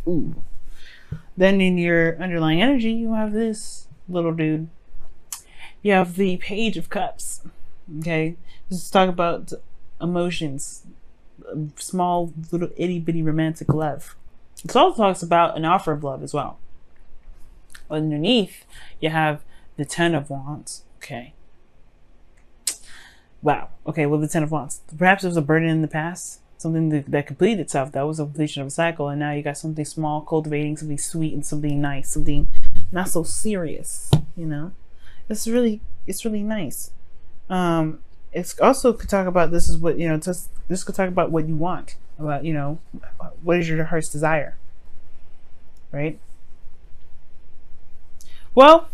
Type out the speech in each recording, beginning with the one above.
Ooh. Then in your underlying energy, you have this little dude. You have the Page of Cups. Okay, let's talk about emotions, small little itty bitty romantic love. It also talks about an offer of love as well. Underneath, you have the Ten of Wands. Okay. Wow. Okay, well, the Ten of Wands. Perhaps it was a burden in the past, something that completed itself. That was a completion of a cycle, and now you got something small, cultivating something sweet and something nice, something not so serious. You know, it's really nice. It's also could talk about this is what this could talk about what you want, about what is your heart's desire, right? Well,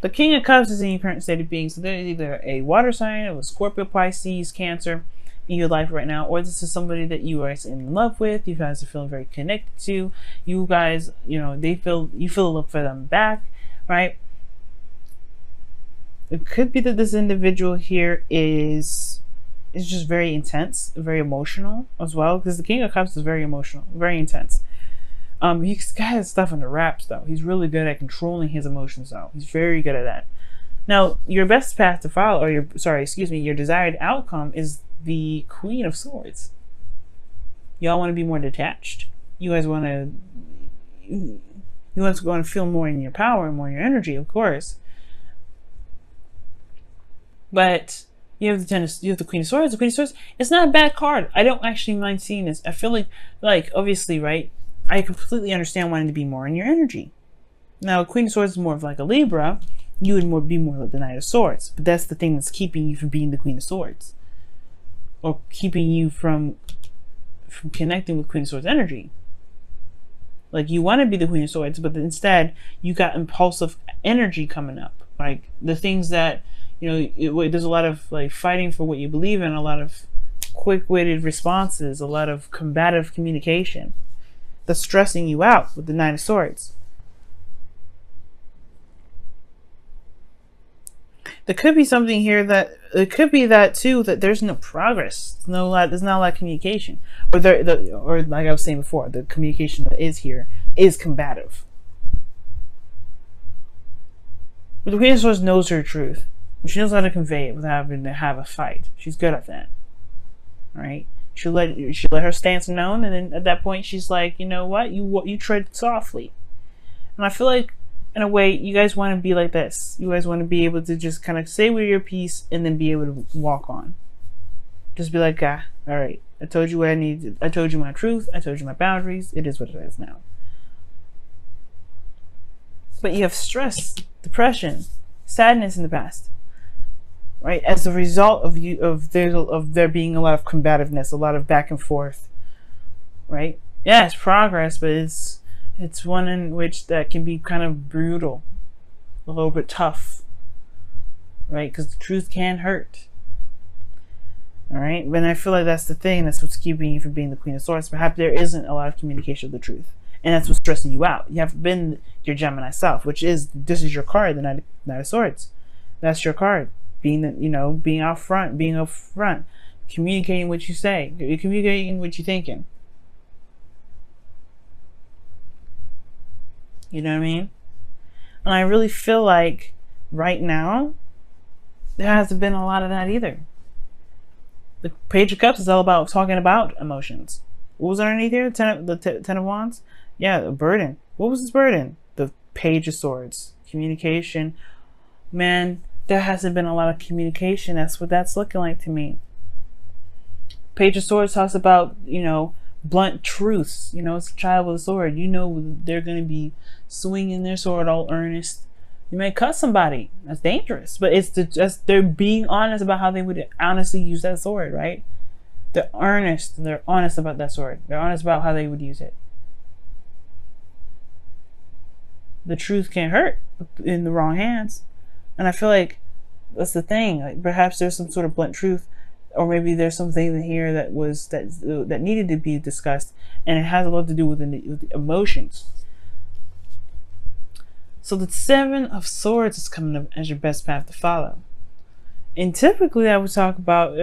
the King of Cups is in your current state of being. So there's either a water sign, or a Scorpio, Pisces, Cancer in your life right now, or this is somebody that you are in love with. You guys are feeling very connected to. You guys, you feel love for them back, right? It could be that this individual here is just very intense, very emotional as well, because the King of Cups is very emotional, very intense. He's got his stuff under wraps though. He's really good at controlling his emotions though. He's very good at that. Now, your best path to follow, or your desired outcome is the Queen of Swords. Y'all want to be more detached. You guys want to feel more in your power and more in your energy, of course. But you have the Queen of Swords. The Queen of Swords, it's not a bad card. I don't actually mind seeing this. I feel like obviously, right? I completely understand wanting to be more in your energy. Now, Queen of Swords is more of like a Libra. You would be more like the Knight of Swords. But that's the thing that's keeping you from being the Queen of Swords, or keeping you from connecting with Queen of Swords energy. Like, you want to be the Queen of Swords, but instead you got impulsive energy coming up. Like the things that there's a lot of like fighting for what you believe in, a lot of quick-witted responses, a lot of combative communication that's stressing you out with the Nine of Swords. There could be something here that it could be that too, that there's no progress. There's not a lot of communication, or like I was saying before, the communication that is here is combative. But the Queen of Swords knows her truth. She knows how to convey it without having to have a fight. She's good at that. All right. She'll let her stance known, and then at that point, she's like, you know what? You tread softly. And I feel like, in a way, you guys want to be like this. You guys want to be able to just kind of say with your piece and then be able to walk on. Just be like, all right. I told you what I needed. I told you my truth. I told you my boundaries. It is what it is now. But you have stress, depression, sadness in the past. Right, as a result of there being a lot of combativeness, a lot of back and forth, right? Yeah, it's progress, but it's one in which that can be kind of brutal, a little bit tough, right? Because the truth can hurt. All right, but I feel like that's the thing. That's what's keeping you from being the Queen of Swords. Perhaps there isn't a lot of communication of the truth, and that's what's stressing you out. You haven't been your Gemini self, this is your card, the Knight of Swords. That's your card. Being out front, communicating what you say, communicating what you're thinking. You know what I mean? And I really feel like right now there hasn't been a lot of that either. The Page of Cups is all about talking about emotions. What was underneath here? The Ten of Wands? Yeah, the burden. What was this burden? The Page of Swords. Communication. Man, there hasn't been a lot of communication. That's what that's looking like to me. Page of Swords talks about, blunt truths. It's a child with a sword. They're going to be swinging their sword all earnest. You may cut somebody. That's dangerous. But they're being honest about how they would honestly use that sword, right? They're earnest. They're honest about that sword. They're honest about how they would use it. The truth can hurt in the wrong hands. And I feel like that's the thing. Like, perhaps there's some sort of blunt truth, or maybe there's something here that needed to be discussed, and it has a lot to do with the emotions. So the Seven of Swords is coming up as your best path to follow. And typically, I would talk about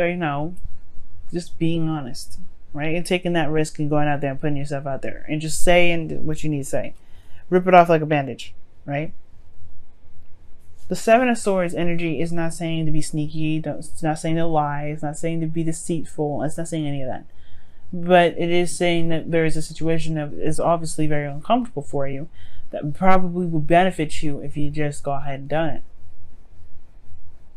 just being honest. right? And taking that risk and going out there and putting yourself out there and just saying what you need to say. Rip it off like a bandage, right? The Seven of Swords energy is not saying to be sneaky. It's not saying to lie. It's not saying to be deceitful. It's not saying any of that. But it is saying that there is a situation that is obviously very uncomfortable for you that probably will benefit you if you just go ahead and done it.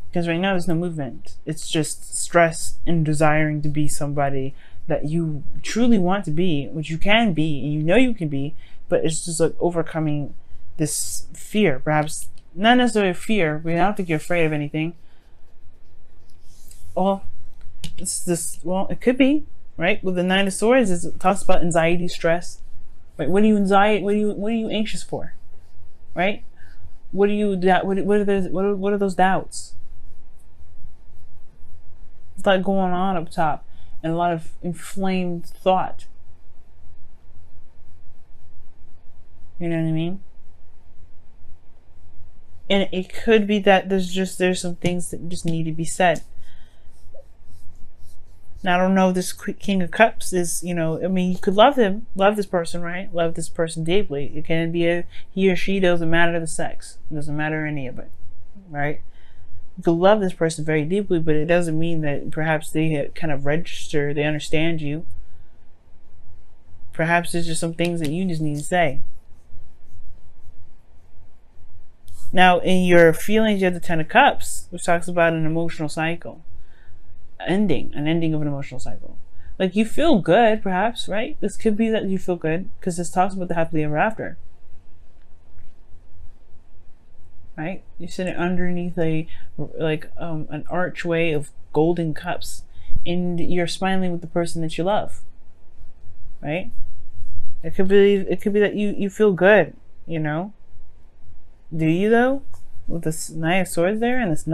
Because right now there's no movement. It's just stress and desiring to be somebody that you truly want to be, which you can be, and you know you can be, but it's just like overcoming this fear. Perhaps not necessarily fear, but I don't think you're afraid of anything. Well, it could be, right? With the Nine of Swords, it talks about anxiety, stress. Right? What are you anxious for? Right? What are those doubts? It's like going on up top, and a lot of inflamed thought. You know what I mean? And it could be that there's some things that just need to be said. Now, I don't know if this King of Cups is, I mean, you could love this person, right? Love this person deeply. It can be he or she, doesn't matter the sex. It doesn't matter any of it, right? You could love this person very deeply, but it doesn't mean that perhaps they kind of register, they understand you. Perhaps there's just some things that you just need to say. Now, in your feelings, you have the Ten of Cups, which talks about an emotional cycle. An ending of an emotional cycle. Like, you feel good, perhaps, right? This could be that you feel good, because this talks about the happily ever after. Right? You're sitting underneath an archway of golden cups, and you're smiling with the person that you love. Right? It could be that you feel good, Do you though? With this Nine of Swords there and this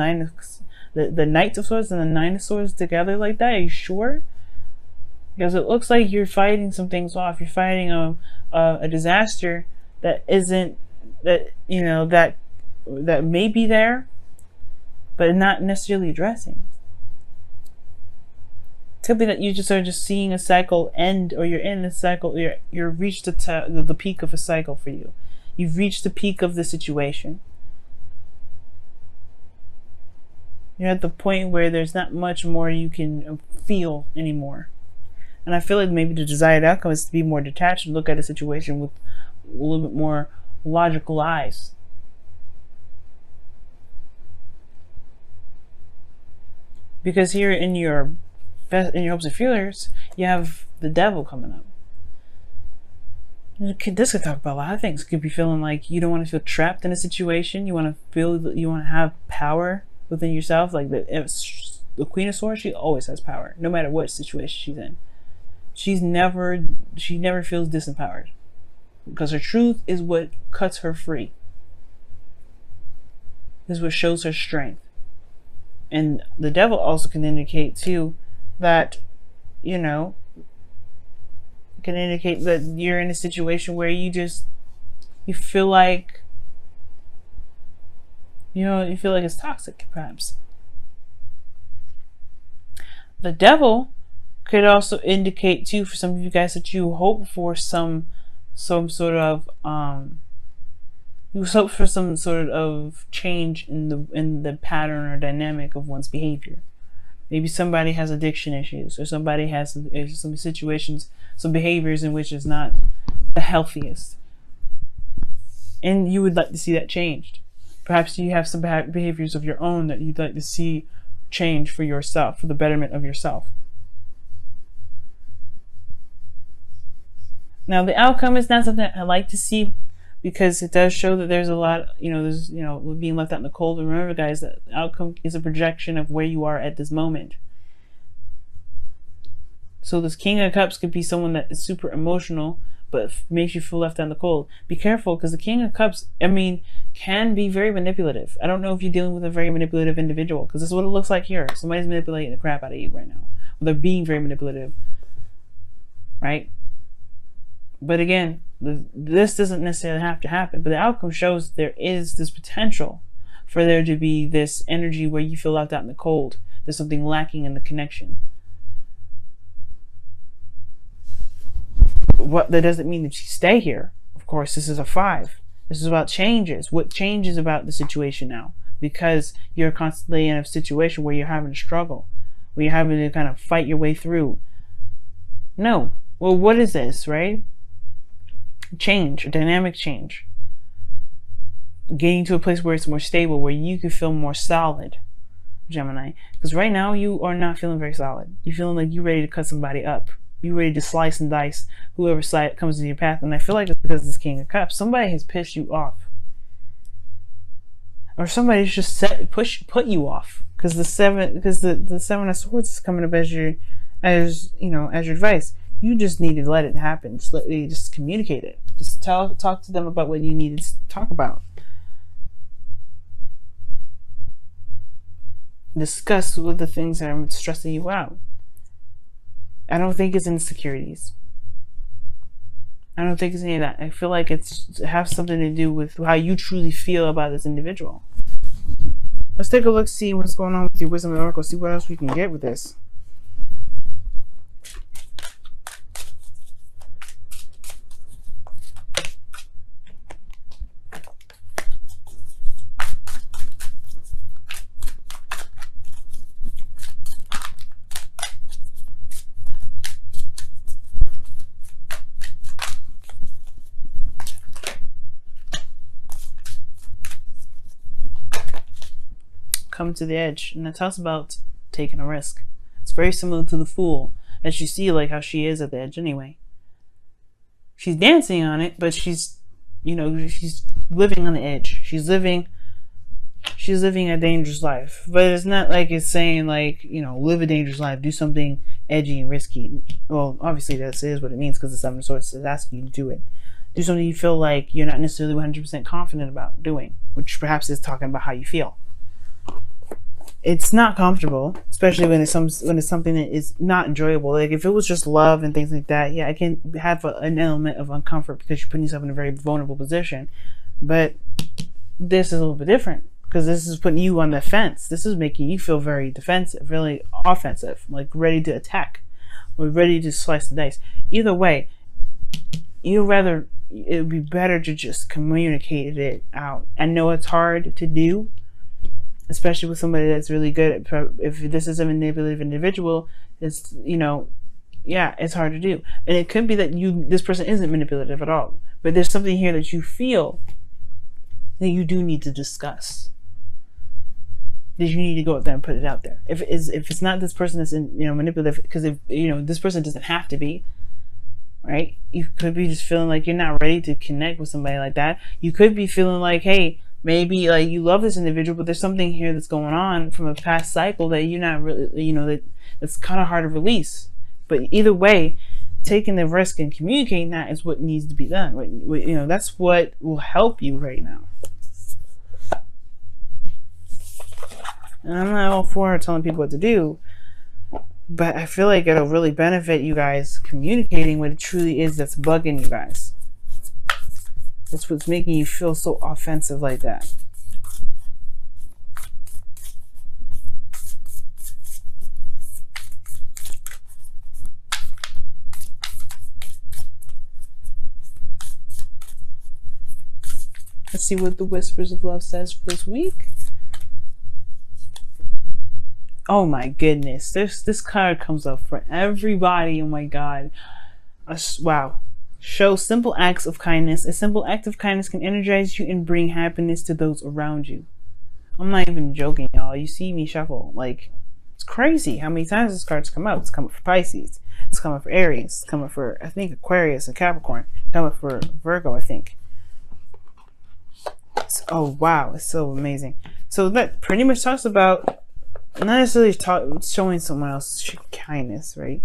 the Knights of Swords and the Nine of Swords together like that, are you sure? Because it looks like you're fighting some things off. You're fighting a disaster that isn't, that may be there, but not necessarily addressing. It could be that you just are just seeing a cycle end, or you're in a cycle. You're reached the peak of a cycle for you. You've reached the peak of the situation. You're at the point where there's not much more you can feel anymore. And I feel like maybe the desired outcome is to be more detached and look at a situation with a little bit more logical eyes. Because here in your hopes and feelers, you have the devil coming up. This could talk about a lot of things. You could be feeling like you don't want to feel trapped in a situation. You want to feel that you want to have power within yourself. Like the Queen of Swords, she always has power, no matter what situation she's in. She never feels disempowered, because her truth is what cuts her free. This is what shows her strength. And the devil also can indicate too that, can indicate that you're in a situation where you feel like, you feel like it's toxic, perhaps. The devil could also indicate too, for some of you guys, that you hope for some sort of change in the pattern or dynamic of one's behavior. Maybe somebody has addiction issues, or somebody has some situations, some behaviors in which is not the healthiest, and you would like to see that changed. Perhaps you have some bad behaviors of your own that you'd like to see change for yourself, for the betterment of yourself. Now, the outcome is not something I like to see, because it does show that there's a lot, there's, being left out in the cold. Remember, guys, that the outcome is a projection of where you are at this moment. So this King of Cups could be someone that is super emotional, but makes you feel left out in the cold. Be careful, because the King of Cups, can be very manipulative. I don't know if you're dealing with a very manipulative individual, because this is what it looks like here. Somebody's manipulating the crap out of you right now. They're being very manipulative, right? But again, this doesn't necessarily have to happen, but the outcome shows there is this potential for there to be this energy where you feel left out in the cold. There's something lacking in the connection. what that doesn't mean that you stay here. Of course, this is a 5. This is about changes. What changes about the situation now? Because you're constantly in a situation where you're having to struggle, where you're having to kind of fight your way through. No. Well, what is this, right? Change, a dynamic change. Getting to a place where it's more stable, where you can feel more solid, Gemini. Because right now you are not feeling very solid. You're feeling like you're ready to cut somebody up. You're ready to slice and dice whoever side comes in your path. And I feel like it's because of this King of Cups. Somebody has pissed you off. Or somebody's just put you off. Because the Seven of Swords is coming up as your advice. You just need to let it happen. Just communicate it. Just talk to them about what you need to talk about. Discuss with the things that are stressing you out. I don't think it's insecurities. I don't think it's any of that. I feel like it has something to do with how you truly feel about this individual. Let's take a look, see what's going on with your Wisdom and Oracle, see what else we can get with this. Come to the edge, and that talks about taking a risk. It's very similar to the Fool, as you see, like how she is at the edge anyway. She's dancing on it, but she's living on the edge. She's living a dangerous life. But it's not like it's saying like, live a dangerous life, do something edgy and risky. Well, obviously that is what it means, because the Seven of Swords is asking you to do it. Do something you feel like you're not necessarily 100% confident about doing, which perhaps is talking about how you feel. It's not comfortable, especially when it's something that is not enjoyable. Like if it was just love and things like that, yeah, I can have an element of uncomfort because you're putting yourself in a very vulnerable position. But this is a little bit different, because this is putting you on the fence. This is making you feel very defensive, really offensive, like ready to attack or ready to slice the dice. Either way, it would be better to just communicate it out. I know it's hard to do, especially with somebody that's really good at, if this is a manipulative individual, it's, it's hard to do. And it could be that this person isn't manipulative at all, but there's something here that you feel that you do need to discuss, that you need to go out there and put it out there. If it's not this person that's manipulative, because if this person doesn't have to be, right? You could be just feeling like you're not ready to connect with somebody like that. You could be feeling like, hey, maybe like you love this individual, but there's something here that's going on from a past cycle that you're not really, that's kind of hard to release. But either way, taking the risk and communicating that is what needs to be done. That's what will help you right now. And I'm not all for telling people what to do, but I feel like it'll really benefit you guys communicating what it truly is that's bugging you guys. That's what's making you feel so offensive like that. Let's see what the Whispers of Love says for this week. Oh my goodness. This card comes up for everybody. Oh my God. Wow. Show simple acts of kindness. A simple act of kindness can energize you and bring happiness to those around you. I'm not even joking, y'all. You see me shuffle. Like, it's crazy how many times this card's come up. It's coming for Pisces. It's coming for Aries. It's coming for, I think, Aquarius and Capricorn. It's coming for Virgo, I think. Oh, wow. It's so amazing. So that pretty much talks about not necessarily showing someone else kindness, right?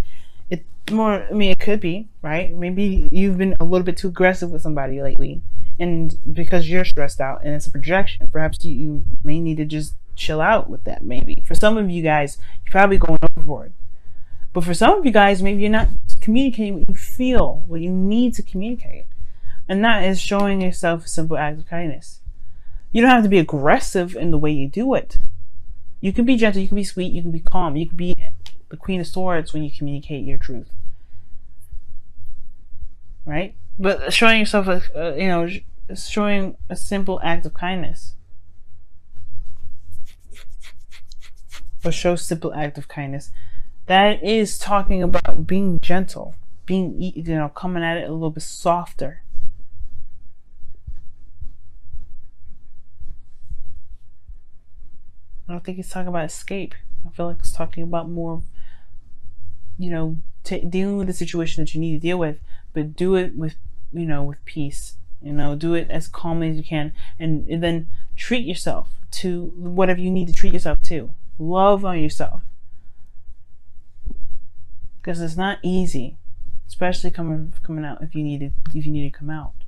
It could be, right? Maybe you've been a little bit too aggressive with somebody lately, and because you're stressed out and it's a projection, perhaps you may need to just chill out with that. Maybe for some of you guys, you're probably going overboard, but for some of you guys, maybe you're not communicating what you feel, what you need to communicate, and that is showing yourself a simple act of kindness. You don't have to be aggressive in the way you do it. You can be gentle, you can be sweet, you can be calm, you can be the Queen of Swords when you communicate your truth. right? But showing yourself showing a simple act of kindness, or show simple act of kindness, that is talking about being gentle, being, coming at it a little bit softer. I don't think it's talking about escape. I feel like it's talking about more, dealing with the situation that you need to deal with, but do it with, with peace. Do it as calmly as you can, and then treat yourself to whatever you need to treat yourself to. Love on yourself, because it's not easy, especially coming out if you need to come out.